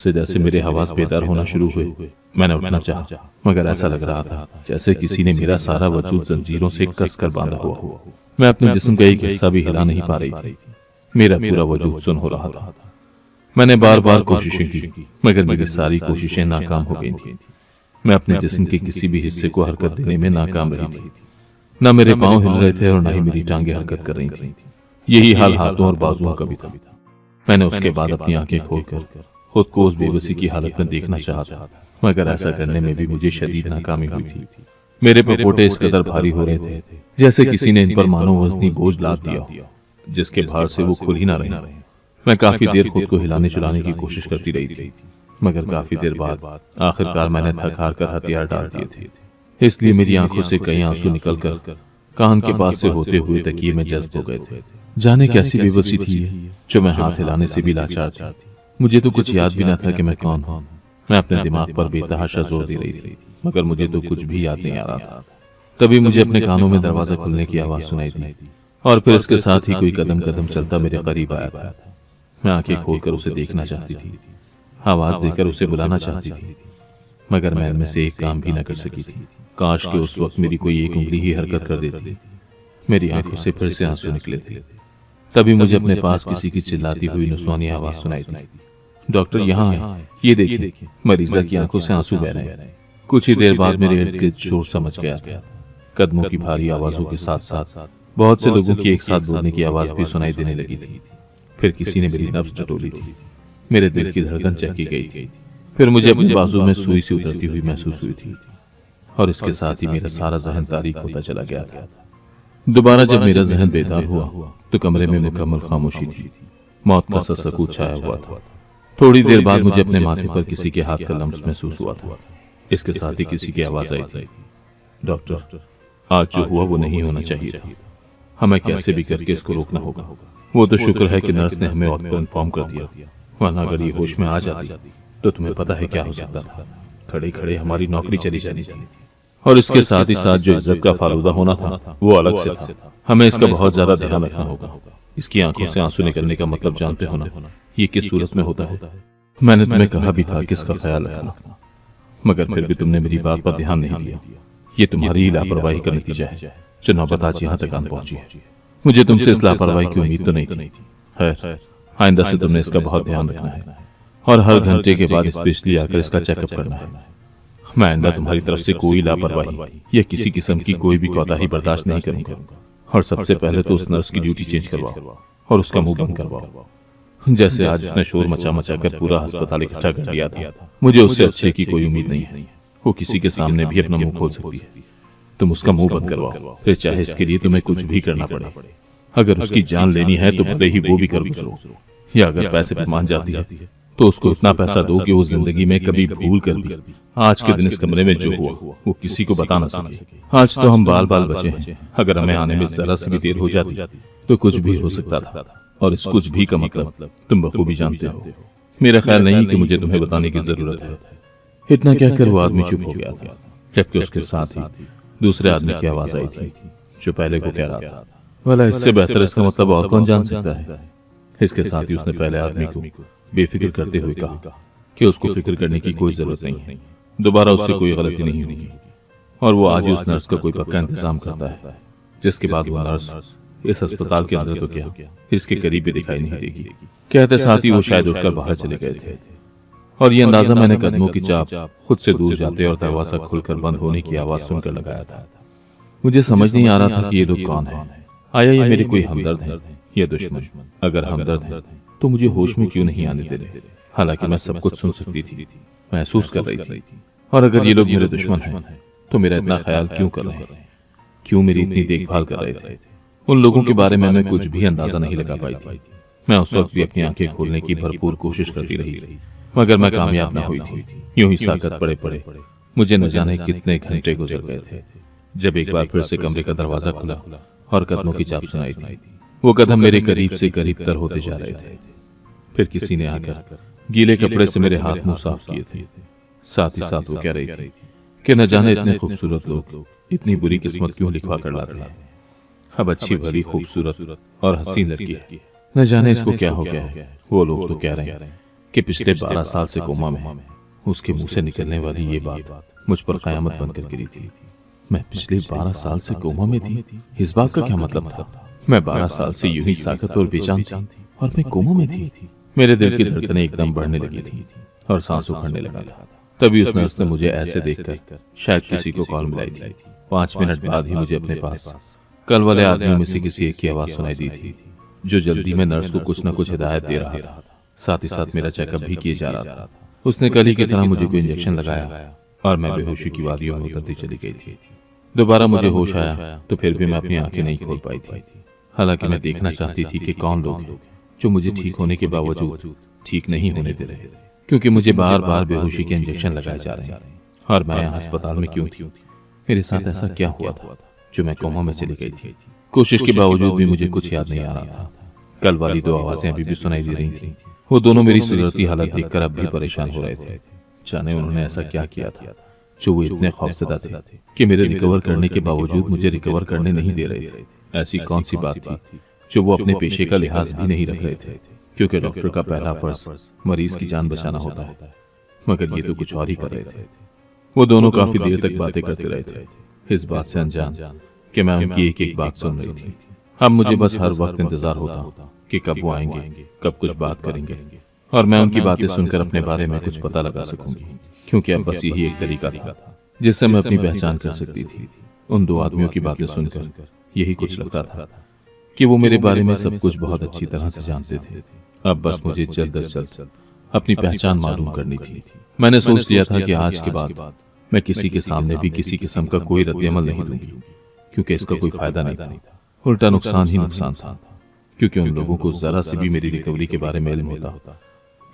से जैसे मेरे हवास बेदार होना शुरू हुए। मैंने उठना चाहा, मगर ऐसा लग रहा था जैसे किसी ने मेरा सारा वजूद जंजीरों से कसकर बांधा हुआ हो। मैं अपने जिस्म का एक हिस्सा भी हिला नहीं पा रही थी। मेरा पूरा वजूद सुन हो रहा था। मैंने बार बार कोशिशें की, मगर मेरी सारी कोशिशें नाकाम हो गई थी। मैं अपने जिस्म के किसी भी हिस्से को हरकत देने में नाकाम रही थी। न मेरे पांव हिल रहे थे और न ही मेरी टांगें हरकत कर रही थी। यही हाल हाथों और बाजुओं का भी था। मैंने उसके बाद अपनी आंखें खोलकर खुद को उस बेबसी की हालत में देखना चाहा था, मगर ऐसा करने में भी मुझे शदीद नाकामी हुई थी। मेरे पपोटे इस कदर भारी हो रहे थे जैसे किसी ने इन पर मानो वजनी बोझ लाद दिया हो, जिसके भार से वो खुल ही ना रहे। मैं काफी देर खुद को हिलाने चुलाने की कोशिश करती रही थी, मगर काफी देर बाद आखिरकार मैंने थक हार कर हथियार डाल दिए थे। इसलिए मेरी आंखों से कई आंसू निकलकर कान के पास से होते हुए तकिए में जज्ब हो गए थे। जाने कैसी बेबसी थी ये, जो मैं हाथ हिलाने से भी लाचार थी। मुझे तो कुछ याद भी न था कि मैं कौन हूं। मैं अपने दिमाग पर बेतहाशा जोर दे रही थी, मगर मुझे तो कुछ भी याद नहीं आ रहा था। तभी मुझे अपने कानों में दरवाजा खुलने की आवाज सुनाई दी, और फिर इसके साथ ही कोई कदम कदम चलता मेरे करीब आया था। मैं आंखें खोलकर उसे देखना चाहती थी, आवाज देकर उसे बुलाना चाहती थी, मगर मैं इनमें से एक काम भी न कर सकी थी। काश के उस वक्त मेरी कोई एक उंगली ही हरकत कर देती। मेरी आंखों से फिर से आंसू निकले थे। तभी मुझे अपने पास किसी की चिल्लाती हुई नुस्वानी आवाज सुनाई दी, डॉक्टर यहाँ है, ये देखिए। मरीजा की आंखों से आंसू बह रहे हैं। कुछ ही देर बाद मेरे इर्द गिर्द शोर समझ गया था। कदमों की भारी आवाजों के साथ साथ बहुत से लोगों की एक साथ बोलने की आवाज भी सुनाई देने लगी थी। फिर किसी ने मेरी नब्ज टटोली थी। मेरे दिल की धड़कन चहकी गई थी। फिर मुझे अपने बाजू में सुई सी उतरती हुई महसूस हुई थी, और इसके साथ ही मेरा सारा जहन तारीक होता चला गया था। दोबारा जब मेरा जहन बेदार हुआ तो कमरे में मुकम्मल खामोशी थी। मौत का सा सकूत छाया हुआ था। थोड़ी देर बाद मुझे अपने माथे पर किसी के हाथ का लम्स महसूस हुआ था। इसके साथ ही किसी की आवाज आई थी, डॉक्टर, आज जो हुआ वो नहीं होना चाहिए था। हमें कैसे भी करके इसको रोकना होगा। वो तो शुक्र है कि नर्स ने हमें वक्त पर इन्फॉर्म कर दिया, वरना अगर ये होश में आ जाती तो तुम्हें पता है क्या हो सकता था। खड़े खड़े हमारी नौकरी चली जानी थी, और इसके साथ ही साथ जो इज्जत का फालूदा होना था वो अलग से था। हमें इसका बहुत ज्यादा ध्यान रखना होगा। इसकी आंखों से आंसू निकलने का मतलब जानते हो ना, ये किस सूरत में होता है। मैंने तुम्हें कहा भी था कि इसका ख्याल रखना, मगर फिर भी तुमने मेरी बात पर ध्यान नहीं दिया। ये तुम्हारी ही लापरवाही का नतीजा है जो नौबत आज यहाँ तक आन पहुंची है। मुझे तुमसे इस लापरवाही की उम्मीद तो नहीं थी। खैर, आइंदा से तुमने इसका बहुत ध्यान रखना है, और हर घंटे के बाद स्पेशली आकर इसका चेकअप करना है। मैं आइंदा तुम्हारी तरफ से कोई लापरवाही या किसी किस्म की कोई भी कोताही बर्दाश्त नहीं करूंगा। और सबसे पहले तो उस नर्स की ड्यूटी चेंज करवाओ और उसका मुंह बंद करवाओ। जैसे आज उसने शोर मचा मचा कर पूरा अस्पताल इकट्ठा कर लिया था, मुझे उससे अच्छे की कोई उम्मीद नहीं है। वो किसी के सामने भी अपना मुंह खोल सकती है। तुम उसका मुंह बंद करवाओ, फिर चाहे इसके लिए तुम्हें कुछ भी करना पड़े। अगर उसकी जान लेनी है तो भले ही वो भी कर गुजरो, या अगर पैसे पर मान जाती है तो उसको इतना पैसा दो कि वो जिंदगी में कभी भूल कर भी आज के दिन इस कमरे में जो हुआ वो किसी को बता ना सके। आज तो हम बाल बाल बचे हैं, अगर हमें आने में जरा सी भी देर हो जाती तो कुछ भी हो सकता था, और इस कुछ भी का मतलब तुम बखूबी जानते हो। मेरा ख्याल नहीं कि मुझे तुम्हें बताने की जरूरत है। इतना कहकर वो आदमी चुप हो गया था, जबकि उसके साथ ही दूसरे आदमी की आवाज आई थी जो पहले को कह रहा था, भला इससे बेहतर इसका मतलब और कौन जान सकता है। इसके साथ ही उसने पहले आदमी को बेफिक्र करते हुए कहा कि उसको फिक्र करने की कोई जरूरत नहीं है, दोबारा उससे कोई गलती नहीं होगी, और वो आज ही उस नर्स का कोई पक्का इंतजाम करता है, जिसके बाद वो नर्स इस अस्पताल के अंदर तो क्या इसके करीब भी दिखाई नहीं देगी। कहते साथ ही वो शायद उठकर बाहर चले गए थे, और ये अंदाजा मैंने कदमों की चाप खुद से दूर जाते और दरवाजा खुलकर बंद होने की आवाज सुनकर लगाया था। मुझे समझ नहीं आ रहा था कि ये लोग कौन है। आया ये मेरे कोई हमदर्द है या दुश्मन? अगर हमदर्द है तो मुझे होश में क्यों नहीं आने दे रहे? हालांकि मैं सब कुछ सुन सकती थी, महसूस कर रही थी। और अगर ये लोग मेरे दुश्मन हैं तो मेरा इतना ख्याल क्यों कर रहे हैं, क्यों मेरी इतनी देखभाल कर रहे थे? उन लोगों के बारे में मैं कुछ भी अंदाजा नहीं लगा पाई थी। मैं उस वक्त भी अपनी आंखें खोलने की भरपूर कोशिश करती रही, मगर मैं कामयाब न हुई थी। यूं ही साकत पड़े पड़े मुझे न जाने कितने घंटे गुजर गए थे, जब एक बार फिर से कमरे का दरवाजा खुला और कदमों की चाप सुनाई थी। वो कदम मेरे करीब से करीब तर होते जा रहे थे। फिर किसी ने आकर गीले कपड़े से मेरे हाथ मुंह साफ किए थे। साथ ही साथ वो कह रही थी कि न जाने इतने खूबसूरत लोग इतनी बुरी किस्मत क्यों लिखवा कर लाते हैं। अब अच्छी भली खूबसूरत और हसीन लड़की है, न जाने इसको क्या हो गया है। वो लोग तो कह रहे हैं कि पिछले 12 साल से कोमा में है। उसके मुंह से निकलने वाली ये बात मुझ पर कयामत बनकर गिरी थी। मैं पिछले 12 साल से कोमा में थी, इस बात का क्या मतलब था? मैं 12 साल से यूं ही साकत और बेजान थी और मैं कोमा में थी। मेरे दिल की धड़कनें एकदम बढ़ने लगी थी और सांस उखड़ने लगा था। तभी उस नर्स ने मुझे ऐसे देखकर शायद किसी को कॉल मिलाई थी। 5 मिनट बाद ही मुझे अपने पास कल वाले आदमियों में से किसी एक की आवाज सुनाई दी थी, जो जल्दी में नर्स को कुछ न कुछ हिदायत दे रहा था। साथ ही साथ मेरा चेकअप भी किया जा रहा था। उसने कल ही की तरह मुझे कोई इंजेक्शन लगाया और मैं बेहोशी की वादियों में उतरती चली गई थी। दोबारा मुझे होश आया तो फिर भी मैं अपनी आंखें नहीं खोल पाई थी। हालांकि मैं देखना चाहती थी कि कौन लोग हैं जो मुझे ठीक होने के बावजूद ठीक नहीं होने दे रहे, क्योंकि मुझे बार बार बेहोशी के इंजेक्शन लगाए जा रहे हैं। और मैं यहाँ अस्पताल में क्यों थी? मेरे साथ ऐसा क्या हुआ था जो मैं कोमा में चली गई थी? कोशिश के बावजूद भी मुझे कुछ याद नहीं आ रहा था। कल वाली 2 आवाजें अभी भी सुनाई दे रही थी। वो दोनों मेरी सुधरती हालत देखकर अब भी परेशान हो रहे थे। जाने उन्होंने ऐसा क्या किया था जो वो इतने खौफजदा थे कि मेरे रिकवर करने के बावजूद मुझे रिकवर करने नहीं दे रहे थे। ऐसी कौन सी बात थी जो वो अपने पेशे का लिहाज भी नहीं रख रहे थे? क्योंकि डॉक्टर का पहला फर्ज मरीज की जान बचाना होता है, मगर ये तो कुछ और ही कर रहे थे। वो दोनों काफी देर तक बातें करते रहे थे, इस बात से अनजान कि मैं उनकी एक एक बात सुन रही थी। अब मुझे बस हर वक्त इंतजार होता कि कब वो आएंगे, कब कुछ बात करेंगे और मैं उनकी बातें सुनकर अपने बारे में कुछ पता लगा सकूंगी। क्योंकि अब बस यही एक तरीका था जिससे मैं अपनी पहचान कर सकती थी। उन 2 आदमियों की बातें सुनकर यही कुछ लगता था कि वो मेरे बारे में सब कुछ बहुत अच्छी तरह से जानते थे। अब बस मुझे जल्द अज जल्द अपनी पहचान मालूम करनी थी। मैंने सोच लिया था कि आज के बाद मैं किसी के सामने भी किसी किस्म का कोई रद्द-ए-अमल नहीं दूंगी, क्योंकि इसका कोई फायदा नहीं था, उल्टा नुकसान ही नुकसान था। क्योंकि उन लोगों को जरा सी भी मेरी रिकवरी के बारे में इल्म होता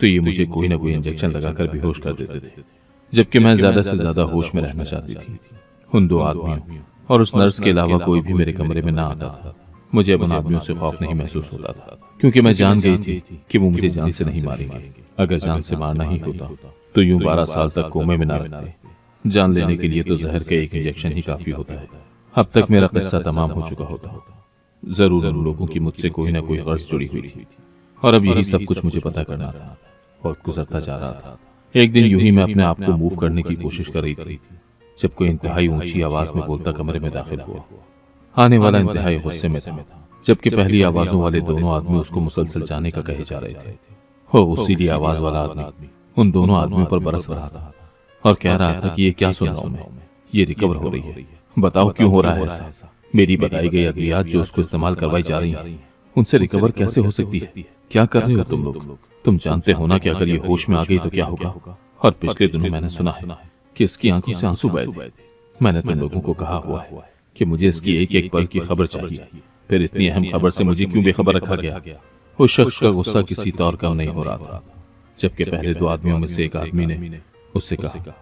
तो ये मुझे कोई ना कोई इंजेक्शन लगाकर बेहोश कर देते थे, जबकि मैं ज्यादा से ज्यादा होश में रहना चाहती थी। उन 2 आदमियों और उस नर्स के अलावा कोई भी मेरे कमरे में ना आता था। मुझे अब उन आदमियों से खौफ नहीं महसूस होता था, क्योंकि मैं जान गई थी कि वो मुझे जान से नहीं मारेंगे। अगर जान से मारना ही होता तो यूं 12 साल तक कोमे में ना रखते। जान लेने के लिए तो जहर का एक इंजेक्शन ही काफी होता है। अब तक मेरा किस्सा तमाम हो चुका होता। जरूर उन लोगों की मुझसे कोई ना कोई गर्ज जुड़ी हुई थी और अब यही सब कुछ मुझे पता करना था। वक्त गुजरता जा रहा था। एक दिन यूं ही मैं अपने आप को मूव करने की कोशिश कर रही थी जब कोई इंतहाई ऊंची आवाज में बोलता कमरे में दाखिल हुआ। आने वाला इंतहाई गुस्से में था, जबकि पहली आवाजों वाले दोनों आदमी उसको मुसलसल जाने का कहे जा रहे थे। वो उसीलिए आवाज वाला आदमी उन दोनों आदमियों पर बरस रहा था और कह रहा था कि ये क्या सुन रहा हूं मैं, ये रिकवर हो रही है, बताओ क्यों हो रहा है ऐसा? मेरी बताई गई अद्वियात जो उसको इस्तेमाल करवाई जा रही है, उनसे रिकवर कैसे हो सकती है? क्या कर रहे हो तुम लोग? तुम जानते हो ना कि अगर ये होश में आ गई तो क्या होगा? और पिछले दिनों मैंने सुना है कि इसकी आंखों से आंसू बहे थे। मैंने तुम लोगों को कहा हुआ है कि मुझे इसकी एक एक पल की खबर चाहिए, फिर इतनी अहम खबर से मुझे क्यों बेखबर रखा गया? उस शख्स का गुस्सा किसी तौर कम नहीं हो रहा था, जबकि पहले 2 आदमियों में से एक आदमी ने उससे कहा,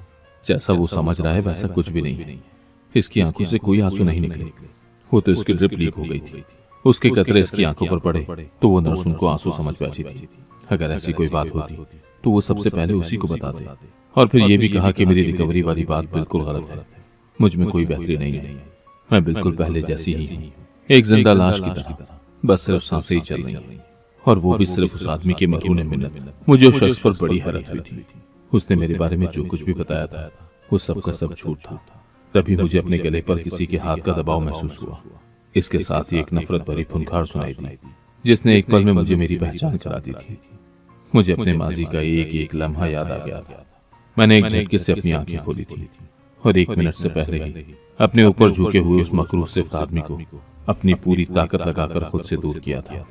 जैसा वो समझ रहा है वैसा कुछ भी नहीं है, इसकी आंखों से कोई आंसू नहीं निकले, वो तो इसकी ड्रिप लीक हो गई थी, उसके कतरे इसकी आंखों पर पड़े तो वो नर्स उनको आंसू समझ बैठी थी। अगर ऐसी कोई बात होती तो वो सबसे पहले उसी को बताते। और फिर ये भी कहा कि मेरी रिकवरी वाली बात बिल्कुल गलत है, मुझ में कोई बेहतरी नहीं है, मैं बिल्कुल पहले जैसी ही हूँ, एक जिंदा लाश की तरह, बस सिर्फ सांसें ही चल रही हैं। और वो भी सिर्फ उस आदमी की मरहून मिन्नत। मुझे उस शख्स पर बड़ी हैरत हुई थी। उसने मेरे बारे में जो कुछ भी बताया था वो सब का सब झूठ था। तभी मुझे अपने गले पर किसी के हाथ का दबाव महसूस हुआ। इसके साथ ही एक नफरत भरी फुनकार सुनाई दी, जिसने एक पल में मुझे मेरी पहचान करा दी थी। मुझे अपने माजी का एक एक लम्हा याद आ गया था। मैंने एक झटके से अपनी आंखें खोली थी और 1 मिनट से पहले ही अपने ऊपर झुके हुए उस मकरूह सिफ्त आदमी को अपनी पूरी ताकत लगाकर खुद से दूर किया था।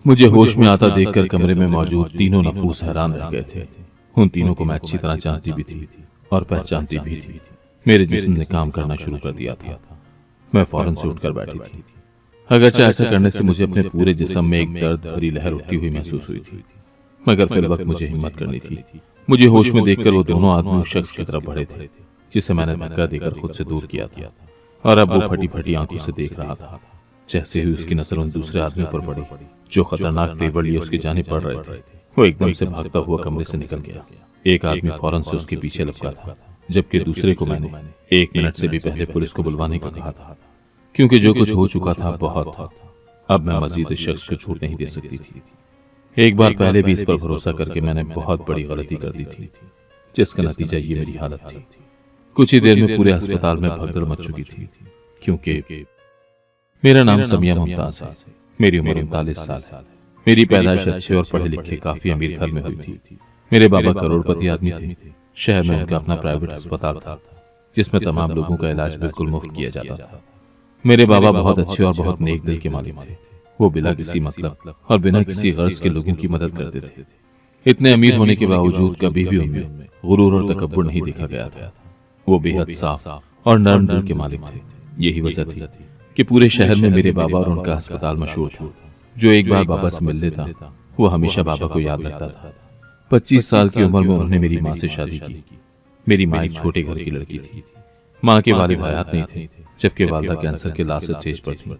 मुझे होश में आता देखकर कमरे में मौजूद तीनों नफूस हैरान रह गए थे। उन तीनों को मैं अच्छी तरह जानती भी थी और पहचानती भी थी। मेरे जिस्म ने काम करना शुरू कर दिया था। मैं फौरन से उठकर बैठी थी। अगरचे ऐसा करने से मुझे अपने पूरे जिस्म में एक दर्द भरी लहर उठती हुई महसूस हुई थी, मगर फिर वक्त मुझे हिम्मत करनी थी। मुझे होश में देखकर वो दोनों आदमी उस शख्स की तरफ बढ़े थे जिसे मैंने धक्का देकर खुद से दूर किया था, और अब वो फटी फटी आंखों से देख रहा था। जैसे ही उसकी नजर उन दूसरे आदमियों पर पड़ी जो खतरनाक तेवर लिए उसकी जानिब बढ़ रहे थे, वो एकदम से भागता हुआ कमरे से निकल गया। एक आदमी फौरन से उसके पीछे लपका था, जबकि दूसरे को मैंने 1 मिनट से भी पहले पुलिस को बुलवाने का कहा था, क्योंकि जो कुछ हो चुका था बहुत था। अब मैं मजीद इस शख्स को छूट नहीं दे सकती थी। एक बार पहले भी इस पर भरोसा करके मैंने बहुत बड़ी गलती कर दी थी, जिसका नतीजा ये मेरी हालत थी। कुछ ही देर में पूरे अस्पताल में भगदड़ मच चुकी थी, क्योंकि मेरा नाम समिया मुमताज है। मेरी उम्र 39 साल है। मेरी पैदाइश अच्छे और पढ़े लिखे काफी अमीर घर में हुई थी। मेरे बाबा करोड़पति आदमी थे। शहर में उनका अपना प्राइवेट अस्पताल था, जिसमें तमाम लोगों का इलाज बिल्कुल मुफ्त किया जाता था। मेरे बाबा बहुत अच्छे और बहुत नेक दिल के मालिक थे। वो बिना किसी मतलब और बिना किसी गर्ज के लोगों की मदद करते थे। इतने अमीर होने के बावजूद कभी भी उनमें गुरूर और तकब्बुर नहीं देखा गया था। वो बेहद साफ और नरम दिल के मालिक थे। यही वजह थी कि पूरे शहर में मेरे बाबा और उनका अस्पताल मशहूर था। जो एक बार बाबा से मिल लेता, वो हमेशा बाबा को याद रखता था। 25 साल की उम्र में उन्होंने मेरी माँ से शादी की। मेरी माँ एक छोटे घर की लड़की थी। माँ के वालिद हयात नहीं थे, जबकि वालदा कैंसर के लास्ट स्टेज पर थी।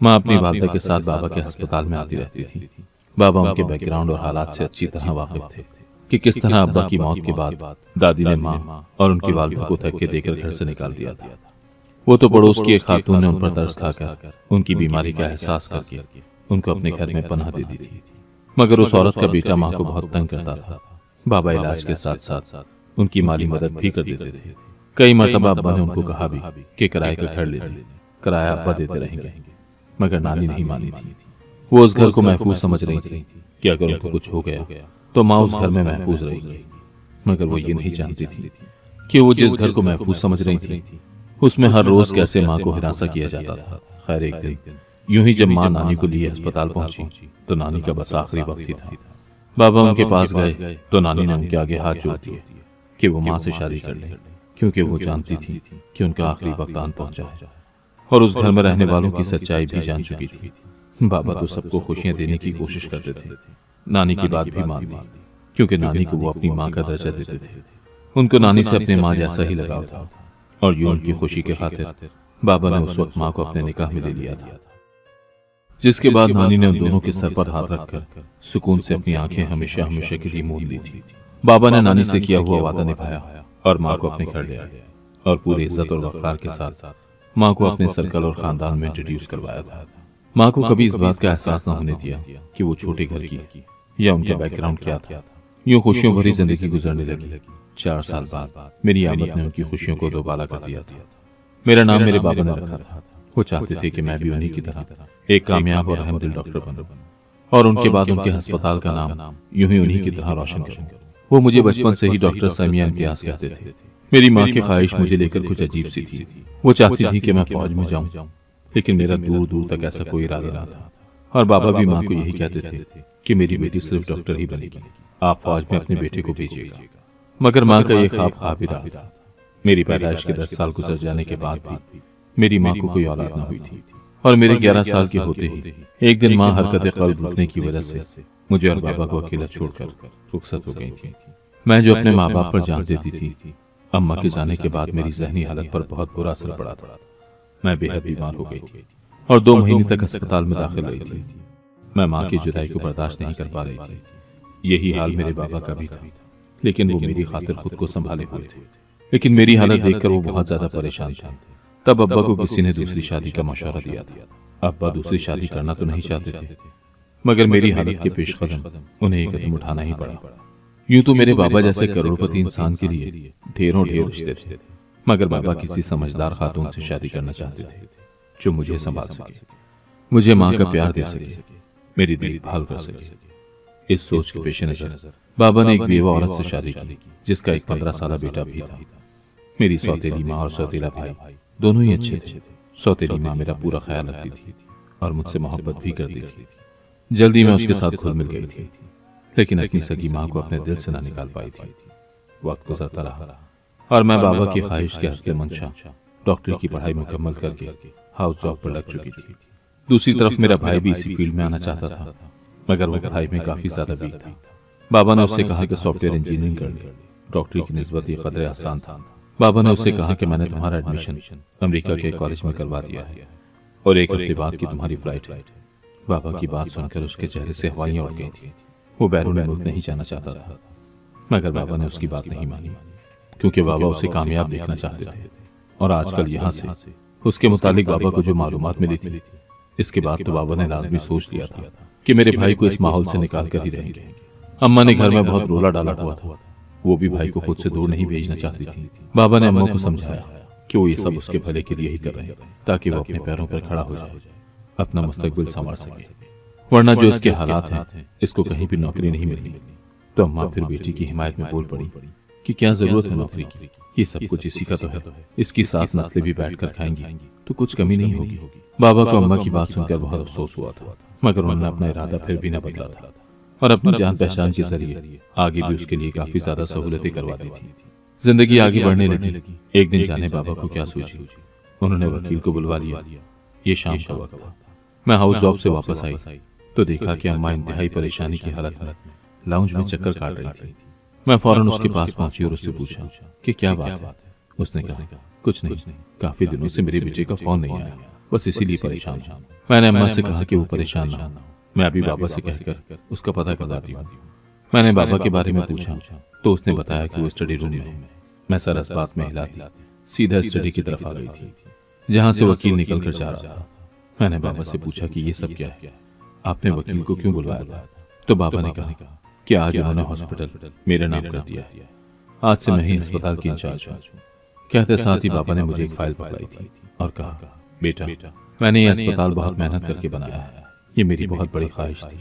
माँ अपनी वालदा के साथ बाबा के अस्पताल में आती रहती थी। बाबा उनके बैकग्राउंड और हालात से अच्छी तरह वाकिफ थे कि किस तरह अब्बा की मौत के बाद दादी ने माँ और उनकी वालदा को धक्के देकर घर से निकाल दिया था। वो तो पड़ोस की एक खातून ने उन पर तरस खाकर उनकी बीमारी का एहसास करके उनको अपने घर में पनाह दे दी थी। मगर उस औरत का बेटा माँ को बहुत तंग करता था। बाबा इलाज के साथ साथ उनकी माली मदद भी कर देते थे। कई मरतबा अब्बा ने उनको कहा भी कि किराए का घर ले लें, किराया अब्बा देते रहेंगे, मगर नानी नहीं मानी थी। वो उस घर को महफूज समझ रही थी कि अगर उनको कुछ हो गया तो माँ उस घर में महफूज रहेगी। मगर वो ये नहीं जानती थी कि वो जिस घर को महफूज समझ रही थी, उसमें हर रोज कैसे माँ को हिरासा किया जाता था। खैर एक दिन यूं ही जब माँ नानी को लिए अस्पताल पहुंची तो नानी का बस आखिरी वक्त ही था। बाबा उनके पास गए तो नानी ने उनके आगे हाथ जोड़ दिए कि वो माँ से शादी कर ले, क्योंकि वो जानती थी कि उनका आखिरी वक्त आन पहुंचा है और उस घर में रहने वालों की सच्चाई भी जान चुकी थी। बाबा तो सबको खुशियां देने की कोशिश करते थे। नानी की बात भी मान ली, क्योंकि नानी को वो अपनी माँ का दर्जा देते थे। उनको नानी से अपने माँ जैसा ही लगाव था और यूं उनकी खुशी के खातिर बाबा ने उस वक्त माँ को अपने निकाह में ले लिया था। जिसके बाद नानी ने उन दोनों के सर पर हाथ रखकर सुकून से अपनी आंखें हमेशा हमेशा के लिए मूंद ली थी। बाबा ने नानी से किया हुआ वादा निभाया और माँ को अपने घर ले आए और पूरी इज्जत और वक़ार के साथ माँ को अपने सर्कल और खानदान में इंट्रोड्यूस करवाया था। माँ को कभी इस बात का एहसास न होने दिया कि वो छोटे घर की या उनका बैकग्राउंड क्या था। यूं खुशियों भरी जिंदगी गुजरने लगी। 4 साल बाद मेरी आमद ने उनकी खुशियों को दोबारा कर दिया था। मेरा नाम मेरे बाबा ने रखा था। वो चाहते थे कि मैं भी उन्हीं की तरह एक कामयाब और रहमदिल डॉक्टर बनूं और उनके बाद उनके अस्पताल का नाम यूं ही उन्हीं की तरह रोशन करूं। वो मुझे बचपन से ही डॉक्टर समिया इम्तियाज कहते थे। मेरी माँ की ख्वाहिश मुझे लेकर कुछ अजीब सी थी। वो चाहती थी कि मैं फौज में जाऊं, लेकिन मेरा दूर दूर तक ऐसा कोई इरादा ना था। और बाबा भी माँ को यही कहते थे कि मेरी बेटी सिर्फ डॉक्टर ही बनेगी, आप फौज में अपने बेटे को भेजिएगा। मगर माँ का ये ख्वाब ही रहा। मेरी पैदाइश के 10 साल गुजर जाने के बाद भी मेरी माँ को कोई औलाद न हुई थी और मेरे 11 साल के होते ही एक दिन माँ हरकत क़ल्ब रुकने की वजह से मुझे और बाबा को अकेला छोड़कर रुखसत हो गई थी। मैं जो अपने माँ बाप पर जान देती थी, अम्मा के जाने के बाद मेरी जहनी हालत पर बहुत बुरा असर पड़ा था। मैं बेहद बीमार हो गई थी और 2 महीने तक अस्पताल में दाखिल रही थी। मैं माँ की जुदाई को बर्दाश्त नहीं कर पा रही थी। यही हाल मेरे बाबा का भी था, लेकिन वो मेरी खातिर खुद को संभाले हुए थे। लेकिन मेरी हालत देखकर वो बहुत ज्यादा परेशान थे। तब अब्बा को किसी ने दूसरी शादी का मशवरा दिया था। अब्बा दूसरी शादी करना तो नहीं चाहते थे, मगर मेरी हालत के पेश कदम उन्हें एक कदम उठाना ही पड़ा। यूं तो मेरे बाबा जैसे करोड़पति इंसान के लिए ढेरों ढेर रिश्ते थे, मगर बाबा किसी समझदार खातून से शादी करना चाहते थे जो मुझे संभाल सके, मुझे माँ का प्यार दे सके, मेरी देखभाल कर सके। इस सोच के पेश नजर बाबा ने एक बेवा औरत से शादी की, जिसका एक 15 साल बेटा भी था। मेरी सौतेली माँ और सौतेला भाई दोनों ही अच्छे थे। सौतेली माँ मेरा पूरा ख्याल रखती थी और मुझसे मोहब्बत भी करती थी। जल्दी मैं उसके साथ खुल मिल गई थी, लेकिन अपनी सगी माँ को अपने दिल से ना निकाल पाई थी। वक्त गुजरता रहा और मैं बाबा की ख्वाहिश के हस्ते मंशा डॉक्टरी की पढ़ाई मुकम्मल करके हाउस जॉब पर लग चुकी थी। दूसरी तरफ मेरा भाई भी इसी फील्ड में आना चाहता था, मगर वो पढ़ाई में काफी ज्यादा वीक था। बाबा ने उससे कहा कि सॉफ्टवेयर इंजीनियरिंग कर ले, डॉक्टरी की निस्बत ये कदरे आसान था। बाबा ने उससे कहा कि मैंने तुम्हारा एडमिशन अमेरिका के कॉलेज में करवा दिया है और 1 हफ्ते बाद की तुम्हारी फ्लाइट है। बाबा की बात सुनकर उसके चेहरे से हवाइयां उड़ गई थी। वो बैरून मुल्क नहीं जाना चाहता था, मगर बाबा ने उसकी बात नहीं मानी, क्योंकि बाबा उसे कामयाब देखना चाहते थे। और आजकल यहाँ से उसके मुतालिक बाबा को जो मालूमात मिली थी इसके बाद तो बाबा ने लाजमी सोच लिया था कि मेरे भाई को इस माहौल से निकाल कर ही रहेंगे। अम्मा ने घर में बहुत रोला डाला हुआ था, वो भी भाई को खुद से दूर नहीं भेजना चाहती थी। बाबा ने अम्मा को समझाया कि वो ये सब उसके भले के लिए ही कर रहे हैं, ताकि वो अपने पैरों पर खड़ा हो जाए, अपना मुस्तकबिल संवार सके। वरना जो इसके हालात हैं, इसको कहीं भी नौकरी नहीं मिली। तो अम्मा फिर बेटी की हिमायत में बोल पड़ी कि क्या जरूरत है नौकरी की, ये सब कुछ इसी का तो है, इसकी 7 नस्लें भी बैठकर खाएंगी तो कुछ कमी नहीं होगी। बाबा को अम्मा की बात सुनकर बहुत अफसोस हुआ था, मगर उन्होंने अपना इरादा फिर भी न बदला था और अपनी जान पहचान के जरिए आगे भी उसके लिए काफी ज्यादा सहूलतें करवा दी थी। जिंदगी आगे बढ़ने लगी। एक दिन जाने बाबा को क्या सोची, उन्होंने वकील को बुलवा लिया। ये शाम का वक्त था। मैं हाउस जॉब से वापस आई तो देखा कि अम्मा इंतहाई परेशानी की हालत में लाउंज में चक्कर काट रही थी। मैं फौरन उसके पास पहुंची और उससे पूछा कि क्या बात है। उसने कहा, कुछ नहीं, काफी दिनों से मेरे बेटे का फोन नहीं आया, बस इसीलिए परेशान हूं। मैंने अम्मा से कहा कि वो परेशान ना हो, मैं अभी बाबा से कहकर उसका पता करवाती हूँ। मैंने बाबा के बारे में पूछा तो उसने बताया कि वो स्टडी रूम में है। मैं सर इस बात में हिलाती सीधा स्टडी की तरफ आ गई थी, जहां से वकील निकल कर जा रहा था। मैंने बाबा से पूछा कि ये सब क्या है, आपने वकील को क्यों बुलवाया था? तो बाबा ने कहा कि आज उन्होंने हॉस्पिटल मेरे नाम कर दिया है, आज से मैं ही अस्पताल की इंचार्ज हूँ। कहते साथ ही बाबा ने मुझे एक फाइल पकड़ाई थी और कहा, बेटा मैंने ये अस्पताल बहुत मेहनत करके बनाया है, ये मेरी बहुत बड़ी ख्वाहिश थी।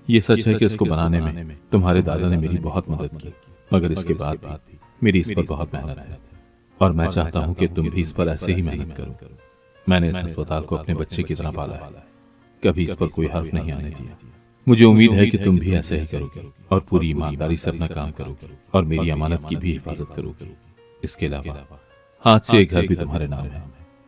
ये सच है कि इसको बनाने में तुम्हारे दादा ने मेरी बहुत मदद की, मगर इसके बाद भी मेरी इस पर बहुत मेहनत है और मैं चाहता हूँ कि तुम भी इस पर ऐसे ही मेहनत करो। मैंने इस अस्पताल को अपने बच्चे की तरह पाला है, कभी इस पर कोई हर्फ नहीं आने दिया। मुझे उम्मीद है कि तुम भी ऐसे ही करोगे और पूरी ईमानदारी से अपना काम करोगे और मेरी अमानत की भी हिफाजत करोगे। इसके अलावा हाथ से एक घर भी तुम्हारे नाम है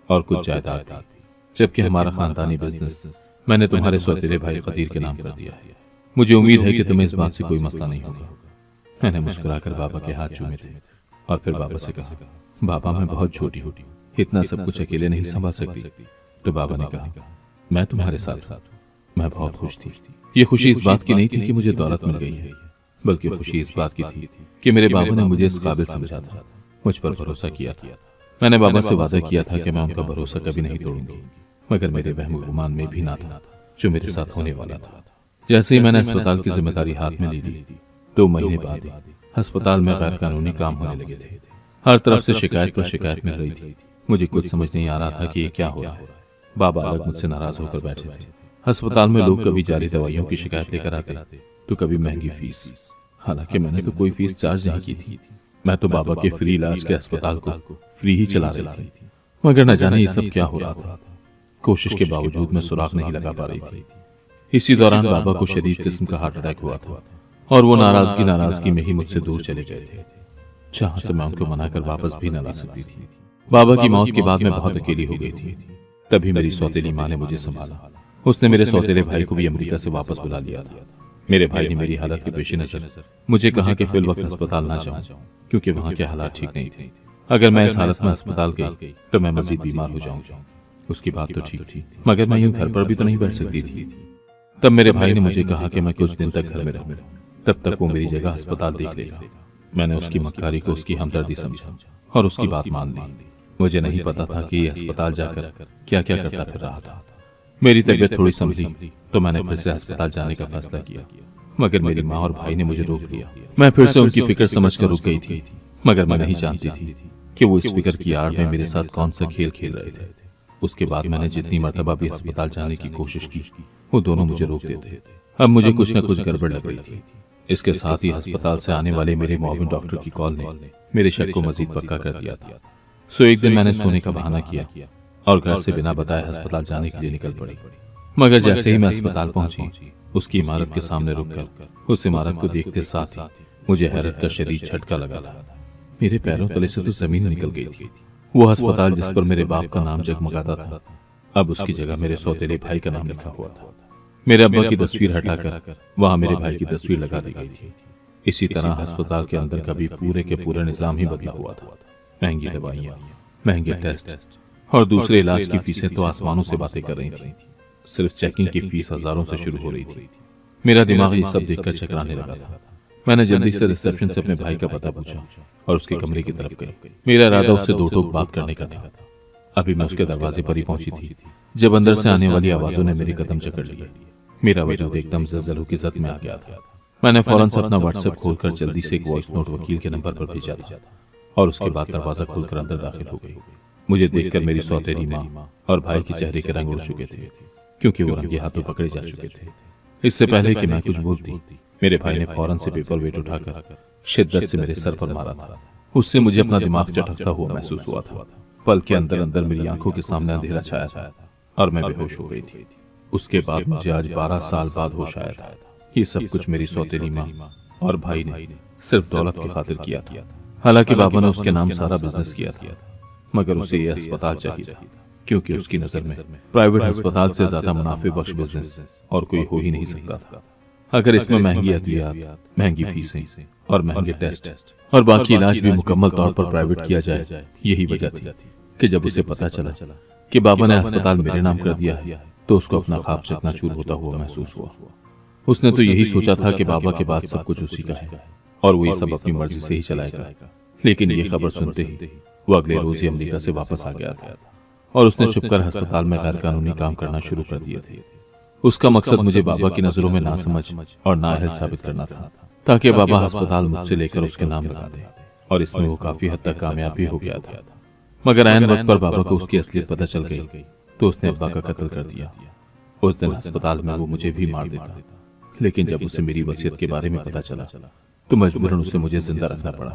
और कुछ जायदाद भी, जबकि हमारा खानदानी बिजनेस मैंने तुम्हारे सौतेले भाई कदीर के नाम कर दिया है। मुझे उम्मीद है कि तुम्हें इस बात से कोई मसला नहीं होगा। मैंने मुस्कुराकर बाबा के हाथ चूमे थे और फिर बाबा से कहा, बाबा मैं बहुत छोटी हूँ, इतना सब कुछ अकेले नहीं संभाल सकती। तो बाबा ने कहा, मैं तुम्हारे साथ हूँ। मैं बहुत खुश थी। ये खुशी इस बात की नहीं थी कि मुझे दौलत मिल गई है, बल्कि खुशी इस बात की थी कि मेरे बाबा ने मुझे इस काबिल समझा था, मुझ पर भरोसा किया था। मैंने बाबा से वादा किया था कि मैं उनका भरोसा कभी नहीं तोड़ूंगी, मगर मेरे वहम गुमान में भी ना था जो मेरे साथ होने वाला था। जैसे ही मैंने अस्पताल की जिम्मेदारी हाथ में ले ली, 2 महीने बाद अस्पताल में गैर कानूनी काम होने लगे थे। हर तरफ से शिकायत पर शिकायत मिल रही थी। मुझे कुछ समझ नहीं आ रहा था कि ये क्या हो रहा है। बाबा अलग मुझसे नाराज होकर बैठे थे। अस्पताल में लोग कभी जाली दवाइयों की शिकायत लेकर आते तो कभी महंगी फीस। हालांकि मैंने तो कोई फीस चार्ज नहीं की थी। मैं तो बाबा के फ्री इलाज के अस्पताल को फ्री ही चला रही थी, मगर न जाने ये सब क्या हो रहा था। कोशिश के बावजूद मैं सुराग नहीं लगा पा रही थी। इसी दौरान बाबा को शदीद किस्म का हार्ट अटैक हुआ था और वो नाराजगी में ही मुझसे दूर चले गए थे, जहां से मैं उनको मनाकर वापस भी न ला सकती थी। बाबा की मौत के बाद मैं बहुत अकेली हो गई थी। तभी मेरी सौतेली माँ ने मुझे संभाला। उसने मेरे सौतेले भाई को भी अमेरिका से वापस बुला लिया था। मेरे भाई ने मेरी हालत के पेश नजर मुझे कहा कि फिल वक्त अस्पताल ना जाऊं, क्योंकि वहां के हालात ठीक नहीं थे। अगर मैं इस हालत में अस्पताल गई तो मैं मजीद बीमार हो जाऊंगा। उसकी बात तो ठीक थी, मगर मैं यूं घर पर भी तो नहीं बैठ सकती थी। तब मेरे भाई ने मुझे कहा कि मैं कुछ दिन तक घर में रहूं, तब तक वो मेरी जगह अस्पताल देख लेगा। मैंने उसकी मक्कारी को उसकी हमदर्दी समझा और उसकी बात मान ली। मुझे नहीं पता था कि ये अस्पताल जाकर क्या क्या करता फिर रहा था। मेरी तबीयत थोड़ी संभली तो मैंने फिर से अस्पताल जाने का फैसला किया, मगर मेरी माँ और भाई ने मुझे रोक लिया। मैं फिर से उनकी फिक्र समझकर रुक गई थी, मगर मैं नहीं जानती थी कि वो इस फिक्र की आड़ में मेरे साथ कौन सा खेल खेल रहे थे। उसके बाद मैंने जितनी मर्तबा भी अस्पताल जाने की कोशिश की, वो दोनों मुझे रोक देते। अब मुझे कुछ न कुछ गड़बड़ लग रही थी। इसके साथ ही अस्पताल से आने वाले मेरे मुआविन डॉक्टर की कॉल ने मेरे शक को मजीद पक्का कर दिया था। सो एक दिन मैंने सोने का बहाना किया और घर से बिना बताए अस्पताल जाने के लिए निकल पड़ी। मगर जैसे ही मैं अस्पताल पहुंची, उसकी इमारत के सामने रुककर उस इमारत को देखते साथ ही मुझे हैरत का शदीद झटका लगा था। मेरे पैरों तले से तो जमीन निकल गई थी। वो अस्पताल जिस पर मेरे बाप का नाम जगमगाता था, अब उसकी जगह मेरे सौतेले भाई का नाम लिखा हुआ था। मेरे अब्बा की तस्वीर हटाकर वहां मेरे भाई की तस्वीर लगा दी गई थी। इसी तरह अस्पताल के अंदर का भी पूरे के पूरा निजाम ही बदला हुआ था। महंगी दवाइयाँ, महंगे टेस्ट और दूसरे इलाज की फीसें तो आसमानों से बातें कर रही थी। सिर्फ चेकिंग की फीस हजारों से शुरू हो रही थी। मेरा दिमाग ये सब देखकर चकराने लगा था। मैंने जल्दी से रिसेप्शन से अपने भाई का पता पूछा और उसके कमरे की तरफ गई। मेरा इरादा उससे दो टोक बात करने का था। अभी मैं उसके दरवाजे पर ही पहुंची थी जब अंदर से आने वाली आवाजों ने मेरी कदम जकड़ लिए। मेरा वजूद एकदम ज़लज़लों की ज़द में आ गया था। मैंने फौरन से अपना व्हाट्सएप खोलकर जल्दी से एक वॉइस नोट वकील के नंबर पर भेजा था और उसके बाद दरवाजा खोलकर अंदर दाखिल हो गई। मुझे देखकर मेरी सौतेली माँ और भाई के चेहरे के रंग उड़ चुके थे, क्योंकि वो रंगे हाथों पकड़े जा चुके थे। इससे पहले कि मैं कुछ बोलती, मेरे भाई ने फौरन से पेपर वेट उठाकर शिद्दत से मेरे सर पर मारा था। उससे मुझे अपना दिमाग चटकता हुआ महसूस हुआ था। पल के अंदर अंदर मेरी आंखों के सामने अंधेरा छाया था और मैं बेहोश हो गई थी। उसके बाद मुझे आज 12 साल बाद होश आया था। ये सब कुछ मेरी सौतेली माँ और भाई ने सिर्फ दौलत की खातिर किया था। हालांकि बाबा ने उसके नाम सारा बिजनेस किया था, मगर उसे ये अस्पताल चाहिए था, क्योंकि उसकी नजर में प्राइवेट अस्पताल से ज्यादा मुनाफे बख्श बिजनेस और कोई हो ही नहीं सकता था। अगर इसमें महंगी अदवियात, महंगी फीसें और महंगे टेस्ट और बाकी इलाज भी मुकम्मल तौर पर प्राइवेट किया जाए, यही वजह थी कि जब उसे पता चला कि बाबा ने अस्पताल मेरे नाम कर दिया है, तो उसको अपना ख्वाब चकनाचूर होता हुआ महसूस हुआ। उसने तो यही सोचा था कि बाबा के बाद सब कुछ उसी का है और वो ये सब अपनी मर्जी से ही चलाएगा। लेकिन ये खबर सुनते ही वो अगले रोज ही अमेरिका से वापस आ गया था और उसने छुपकर अस्पताल में गैर कानूनी काम करना शुरू कर दिए थे। उसका मकसद मुझे बाबा की नजरों में नासमझ और नाअहल साबित करना था, ताकि बाबा अस्पताल मुझसे लेकर उसके नाम लगा दे। और इसमें वो काफी हद तक कामयाब भी हो गया था। मगर ऐन वक्त पर बाबा को उसकी असलियत पता चल गई तो उसने अब्बा का कत्ल कर दिया। उस दिन अस्पताल में वो मुझे भी मार देता, लेकिन जब उसे मेरी वसीयत के बारे में पता चला तो मजबूरन उसे मुझे जिंदा रखना पड़ा,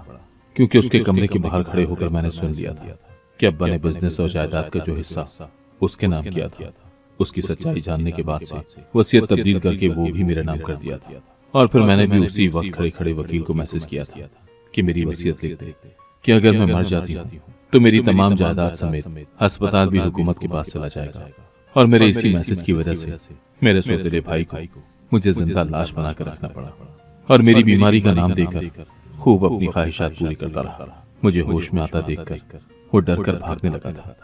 क्योंकि उसके कमरे के बाहर खड़े होकर मैंने सुन लिया था कि अब्बा ने बिजनेस और जायदाद का जो हिस्सा उसके नाम किया था, उसकी सच्चाई जानने के बाद से वसीयत तब्दील करके वो भी मेरे नाम कर दिया था। और फिर मैंने भी उसी वक्त खड़े खड़े वकील को मैसेज किया था कि मेरी वसीयत लिख दे कि अगर मैं मर जाती हूँ तो मेरी तमाम जायदाद समेत अस्पताल भी हुकूमत के पास चला जाएगा। और मेरे इसी मैसेज की वजह से मेरे सौतेले भाई को मुझे जिंदा लाश बनाकर रखना पड़ा और मेरी बीमारी का नाम देकर खूब अपनी ख्वाहिशात पूरी करता रहा। मुझे होश में आता देखकर वो डर कर भागने लगा था,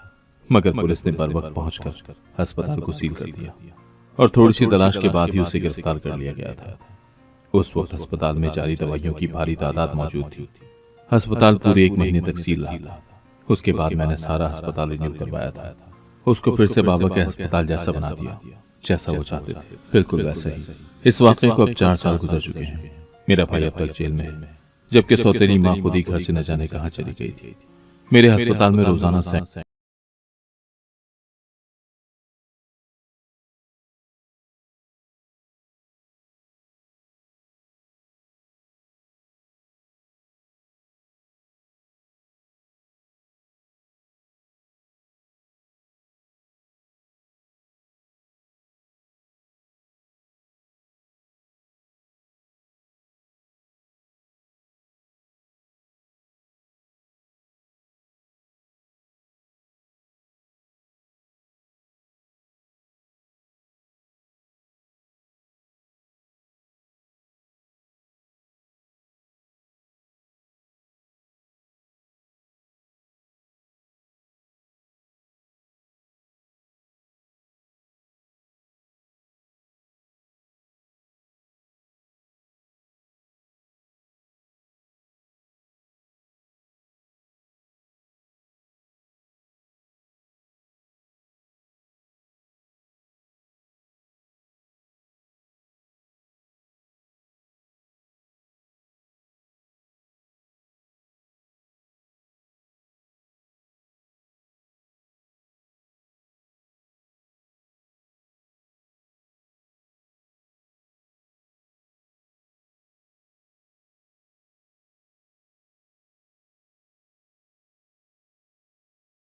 मगर पुलिस ने बर वक्त पहुंचकर अस्पताल को सील कर दिया और थोड़ी सी तलाश के बाद ही उसे गिरफ्तार कर लिया गया था। उस वक्त अस्पताल में जारी दवाइयों की भारी तादाद मौजूद थी। अस्पताल पूरे 1 महीने तक सील रहा था। उसके बाद मैंने सारा अस्पताल रिन्यू करवाया था, उसको फिर से बाबा के अस्पताल जैसा बना दिया, जैसा वो चाहते थे, बिल्कुल वैसा ही। इस वाकये को अब 4 साल गुजर चुके हैं। मेरा भाई अब तक जेल में है, जबकि सौतेली माँ खुद ही घर से न जाने कहाँ चली गई थी। मेरे अस्पताल में रोजाना